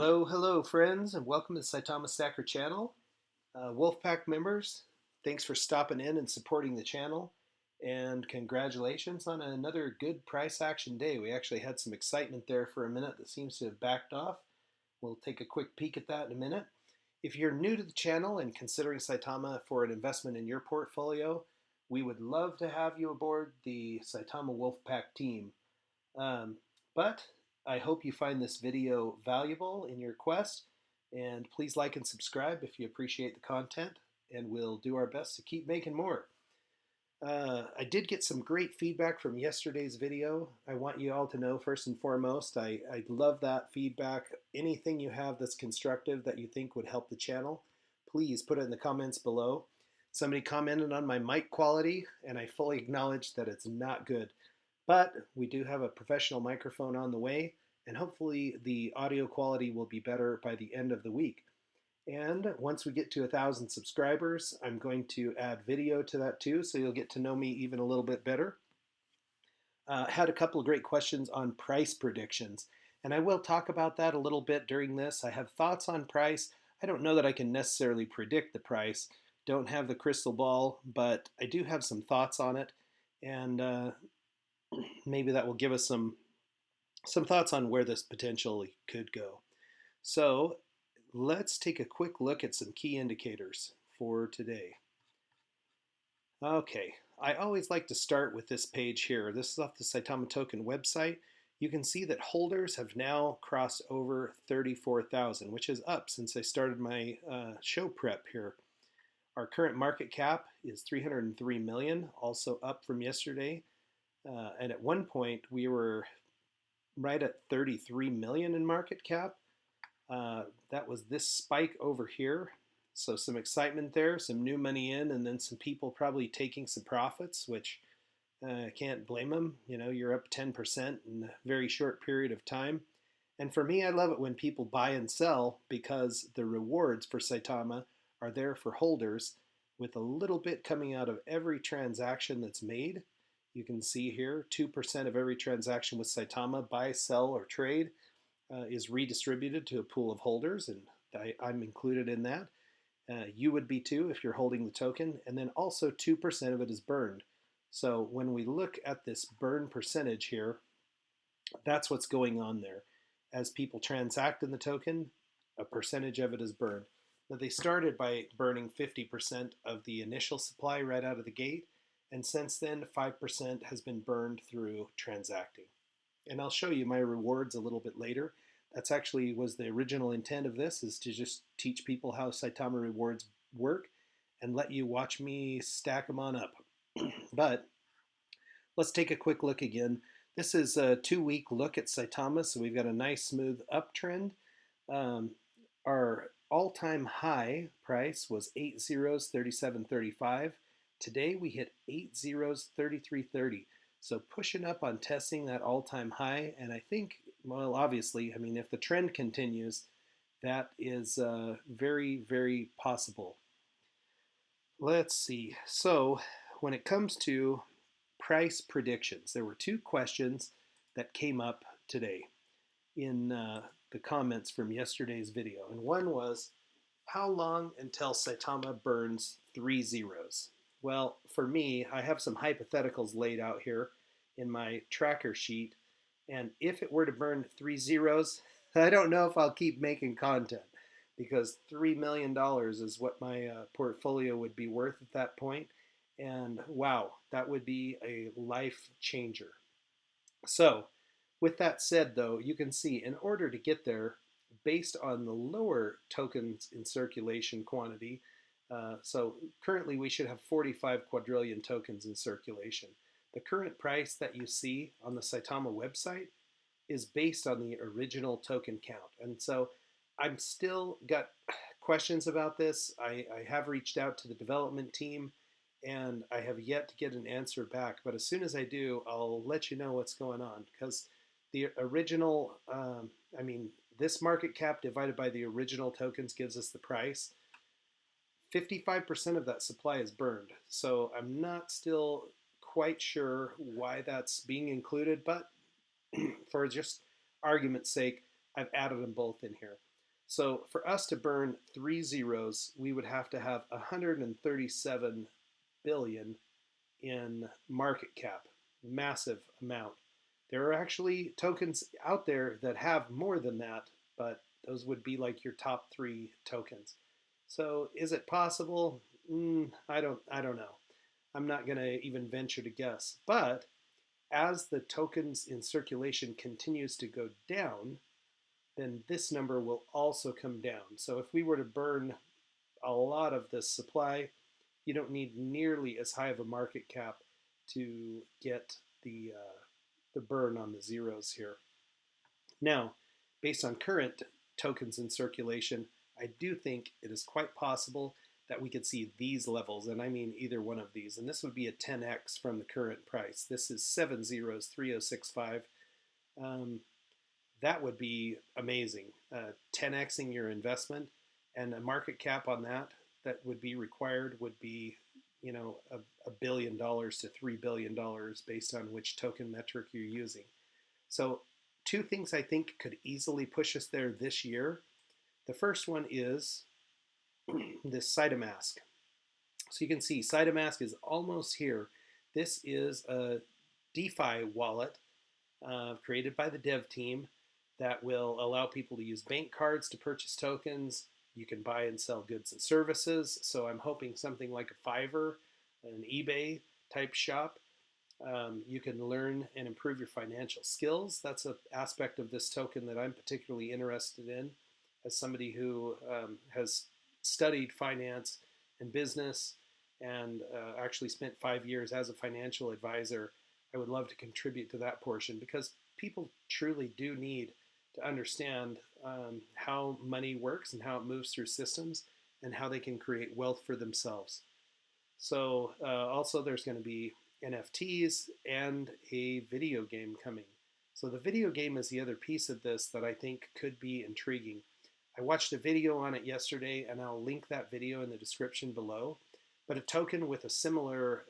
Hello, friends, and welcome to the Saitama Stacker channel. Wolfpack members, thanks for stopping in and supporting the channel, and congratulations on another good price action day. We actually had some excitement there for a minute that seems to have backed off. We'll take a quick peek at that in a minute. If you're new to the channel and considering Saitama for an investment in your portfolio, we would love to have you aboard the Saitama Wolfpack team. But I hope you find this video valuable in your quest, and please like and subscribe if you appreciate the content, and we'll do our best to keep making more. I did get some great feedback from yesterday's video. I want you all to know, first and foremost, I love that feedback. Anything you have that's constructive that you think would help the channel, please put it in the comments below. Somebody commented on my mic quality, and I fully acknowledge that it's not good. But we do have a professional microphone on the way, and hopefully the audio quality will be better by the end of the week. And once we get to 1,000 subscribers, I'm going to add video to that too, so you'll get to know me even a little bit better. Had a couple of great questions on price predictions, and I will talk about that a little bit during this. I have thoughts on price. I don't know that I can necessarily predict the price. Don't have the crystal ball, but I do have some thoughts on it, and maybe that will give us some thoughts on where this potentially could go. So let's take a quick look at some key indicators for today. Okay, I always like to start with this page here. This is off the Saitama token website. You can see that holders have now crossed over 34,000, which is up since I started my show prep here. Our current market cap is 303 million, also up from yesterday. And at one point, we were right at 33 million in market cap. That was this spike over here. So some excitement there, some new money in, and then some people probably taking some profits, which I can't blame them. You know, you're up 10% in a very short period of time. And for me, I love it when people buy and sell because the rewards for Saitama are there for holders with a little bit coming out of every transaction that's made. You can see here 2% of every transaction with Saitama, buy, sell, or trade, is redistributed to a pool of holders, and I'm included in that. You would be too if you're holding the token, and then also 2% of it is burned. So when we look at this burn percentage here, that's what's going on there. As people transact in the token, a percentage of it is burned. Now they started by burning 50% of the initial supply right out of the gate, and since then 5% has been burned through transacting. And I'll show you my rewards a little bit later. That's actually was the original intent of this, is to just teach people how Saitama rewards work and let you watch me stack them on up. But let's take a quick look again. This is a 2-week look at Saitama, so we've got a nice smooth uptrend. Our all-time high price was 8 zeros, 37.35. Today we hit 8 zeros, 33.30. So pushing up on testing that all-time high, and I think, well, obviously, I mean, if the trend continues, that is very, very possible. Let's see. So when it comes to price predictions, there were 2 questions that came up today in the comments from yesterday's video. And one was, how long until Saitama burns 3 zeros? Well, for me, I have some hypotheticals laid out here in my tracker sheet, and if it were to burn 3 zeros, I don't know if I'll keep making content, because $3 million is what my portfolio would be worth at that point, and wow, that would be a life changer. So, with that said though, you can see in order to get there, based on the lower tokens in circulation quantity, so currently we should have 45 quadrillion tokens in circulation. The current price that you see on the Saitama website is based on the original token count. And so I'm still got questions about this. I have reached out to the development team and I have yet to get an answer back. But as soon as I do, I'll let you know what's going on, because the original, I mean, this market cap divided by the original tokens gives us the price. 55% of that supply is burned. So I'm not still quite sure why that's being included, but for just argument's sake, I've added them both in here. So for us to burn 3 zeros, we would have to have 137 billion in market cap. Massive amount. There are actually tokens out there that have more than that, but those would be like your top 3 tokens. So is it possible? I don't know. I'm not going to even venture to guess. But as the tokens in circulation continues to go down, then this number will also come down. So if we were to burn a lot of this supply, you don't need nearly as high of a market cap to get the burn on the zeros here. Now, based on current tokens in circulation, I do think it is quite possible that we could see these levels, and I mean either one of these, and this would be a 10x from the current price. This is 7 zeros, 3065. That would be amazing. 10xing your investment, and a market cap on that would be required would be, $1 billion to $3 billion based on which token metric you're using. So 2 things I think could easily push us there this year. The first one is this Saitamask. So you can see Saitamask is almost here. This is a DeFi wallet created by the dev team that will allow people to use bank cards to purchase tokens. You can buy and sell goods and services. So I'm hoping something like a Fiverr, an eBay type shop. You can learn and improve your financial skills. That's an aspect of this token that I'm particularly interested in as somebody who has studied finance and business and actually spent 5 years as a financial advisor. I would love to contribute to that portion because people truly do need to understand how money works and how it moves through systems and how they can create wealth for themselves. So also there's going to be NFTs and a video game coming. So the video game is the other piece of this that I think could be intriguing. I watched a video on it yesterday, and I'll link that video in the description below. But a token with a similar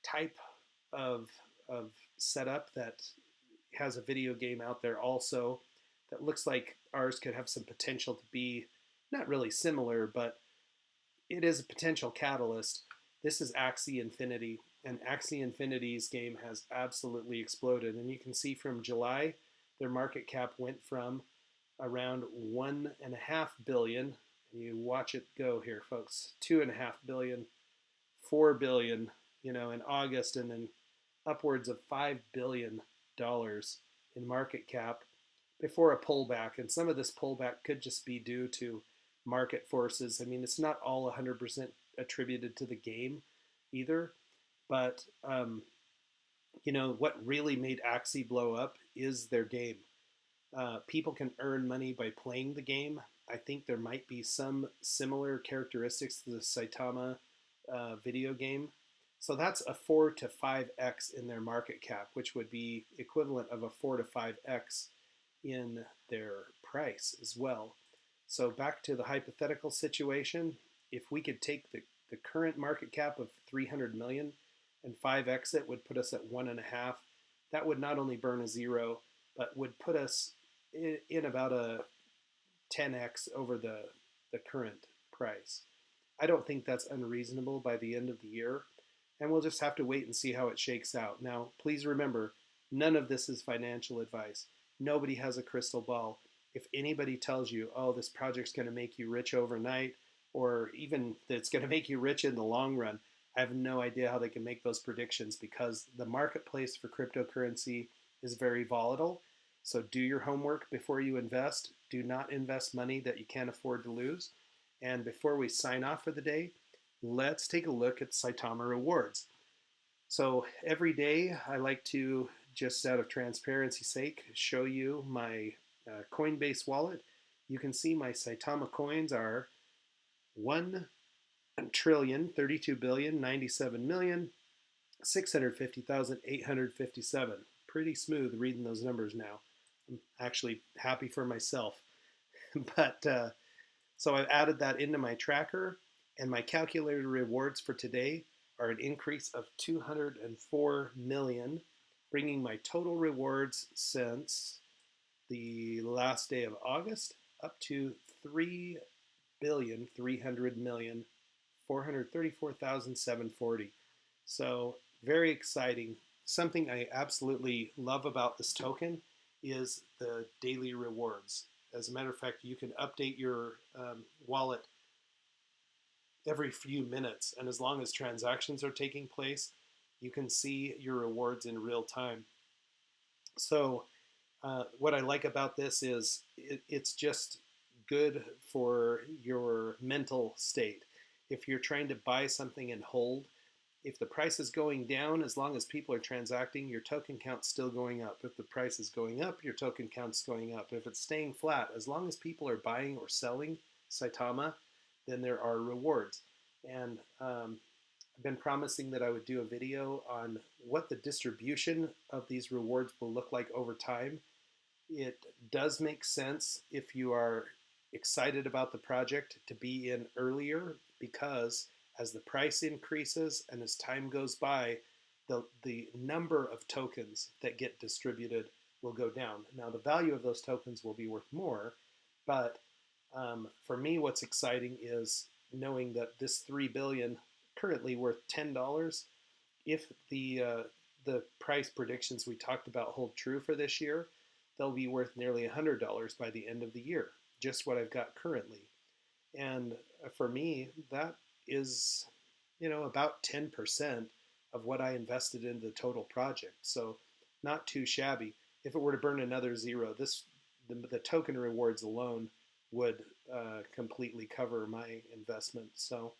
type of setup that has a video game out there also that looks like ours could have some potential to be not really similar, but it is a potential catalyst. This is Axie Infinity, and Axie Infinity's game has absolutely exploded. And you can see from July, their market cap went from around 1.5 billion. You watch it go here, folks. 2.5 billion, 4 billion, in August, and then upwards of $5 billion in market cap before a pullback. And some of this pullback could just be due to market forces. I mean, it's not all 100% attributed to the game either, but what really made Axie blow up is their game. People can earn money by playing the game. I think there might be some similar characteristics to the Saitama video game. So that's a 4 to 5x in their market cap, which would be equivalent of a 4 to 5x in their price as well. So back to the hypothetical situation, if we could take the current market cap of 300 million and 5x it would put us at 1.5. That would not only burn a zero, but would put us in about a 10x over the current price. I don't think that's unreasonable by the end of the year, and we'll just have to wait and see how it shakes out. Now, please remember, none of this is financial advice. Nobody has a crystal ball. If anybody tells you, oh, this project's going to make you rich overnight, or even that it's going to make you rich in the long run, I have no idea how they can make those predictions because the marketplace for cryptocurrency is very volatile. So do your homework before you invest. Do not invest money that you can't afford to lose. And before we sign off for the day, let's take a look at Saitama rewards. So every day I like to, just out of transparency's sake, show you my Coinbase wallet. You can see my Saitama coins are 1,032,097,650,857. Pretty smooth reading those numbers now. I'm actually happy for myself. But so I've added that into my tracker, and my calculated rewards for today are an increase of 204 million, bringing my total rewards since the last day of August up to 3,300,434,740. So very exciting. Something I absolutely love about this token is the daily rewards. As a matter of fact, you can update your wallet every few minutes, and as long as transactions are taking place, you can see your rewards in real time. So what I like about this is it's just good for your mental state. If you're trying to buy something and hold, if the price is going down, as long as people are transacting, your token count's still going up. If the price is going up, your token count's going up. If it's staying flat, as long as people are buying or selling Saitama, then there are rewards. And I've been promising that I would do a video on what the distribution of these rewards will look like over time. It does make sense if you are excited about the project to be in earlier, because as the price increases and as time goes by, the number of tokens that get distributed will go down. Now, the value of those tokens will be worth more, but for me, what's exciting is knowing that this 3 billion currently worth $10. If the price predictions we talked about hold true for this year, they'll be worth nearly $100 by the end of the year, just what I've got currently. And for me, that is, about 10% of what I invested in the total project. So not too shabby. If it were to burn another zero, the token rewards alone would completely cover my investment. So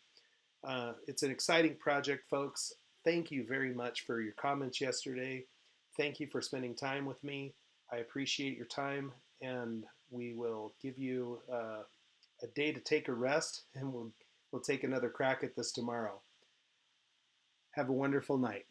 it's an exciting project, folks. Thank you very much for your comments yesterday. Thank you for spending time with me. I appreciate your time, and we will give you a day to take a rest, and we'll take another crack at this tomorrow. Have a wonderful night.